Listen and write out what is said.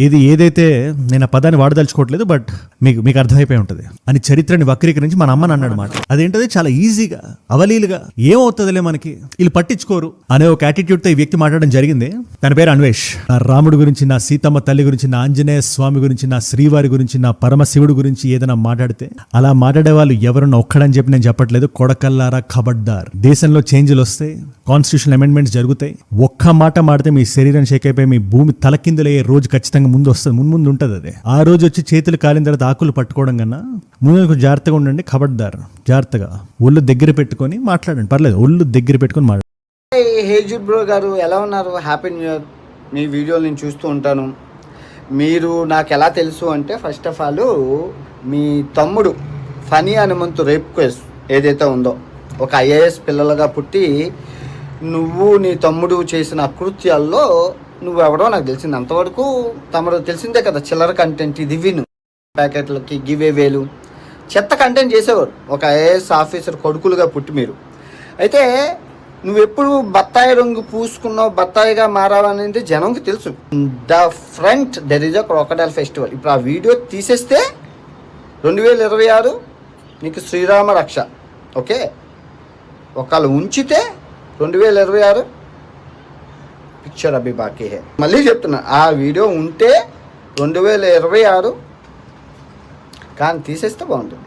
ఇది ఏదైతే నేను ఆ పదాన్ని వాడదలుచుకోవట్లేదు, బట్ మీకు అర్థమైపోయి ఉంటుంది అని చరిత్రని వక్రీకరించి మన అమ్మని అన్నాడు మాట. అదేంటది చాలా ఈజీగా అవలీలుగా ఏమవుతుందిలే మనకి వీళ్ళు పట్టించుకోరు అనే ఒక యాటిట్యూడ్ తో ఈ వ్యక్తి మాట్లాడడం జరిగింది. తన పేరు అన్వేష్. నా రాముడి గురించి, నా సీతమ్మ తల్లి గురించి, నా ఆంజనేయ స్వామి గురించి, నా శ్రీవారి గురించి, నా పరమశివుడి గురించి ఏదైనా మాట్లాడితే అలా మాట్లాడే వాళ్ళు ఎవరన్నా ఒక్కడని చెప్పి నేను చెప్పట్లేదు. కొడకల్లారా ఖబర్దార్. దేశంలో చేంజ్లు వస్తాయి, కాన్స్టిట్యూషన్ అమెండ్మెంట్స్ జరుగుతాయి. ఒక్క మాట మాడితే మీ శరీరం షేక్ అయిపోయి మీ భూమి తలకిందులయ్యే రోజు ఖచ్చితంగా ముందు వస్తుంది, ముందు ఉంటుంది. అదే ఆ రోజు వచ్చి చేతులు కాలిన తర్వాత ఆకులు పట్టుకోవడం కన్నా ముందు కొంచెం జాగ్రత్తగా ఉండండి. ఖబర్దార్, జాగ్రత్తగా ఒళ్ళు దగ్గర పెట్టుకొని మాట్లాడండి, పర్లేదు ఒళ్ళు దగ్గర పెట్టుకొని మాట్లాడండి. హేజుడ్ బ్రో గారు ఎలా ఉన్నారు? Happy new year. మీ వీడియోలు నేను చూస్తూ ఉంటాను. మీరు నాకు ఎలా తెలుసు అంటే, ఫస్ట్ ఆఫ్ ఆల్ మీ తమ్ముడు ఫనీ హనుమంతు రేప్ కేస్ ఏదైతే ఉందో, ఒక ఐఏఎస్ పిల్లలుగా పుట్టి నువ్వు నీ తమ్ముడు చేసిన అకృత్యాల్లో నువ్వెవడో నాకు తెలిసింది. అంతవరకు తమరు తెలిసిందే కదా, చిల్లర కంటెంట్ ఇది విను, ప్యాకెట్లకి గివే వేలు చెత్త కంటెంట్ చేసేవారు ఒక ఐఏఎస్ ఆఫీసర్ కొడుకులుగా పుట్టి మీరు. అయితే నువ్వెప్పుడు బత్తాయి రంగు పూసుకున్నావు, బత్తాయిగా మారావనేది జనంకి తెలుసు. The front there is a crocodile festival. ఇప్పుడు ఆ వీడియో తీసేస్తే 2026 నీకు శ్రీరామ రక్ష. ఓకే, ఒకళ్ళు ఉంచితే 2026 పిక్చర్ అభి బాకీ హే. మళ్ళీ చెప్తున్నా, ఆ వీడియో ఉంటే 2026 కానీ తీసేస్తే బాగుంటుంది.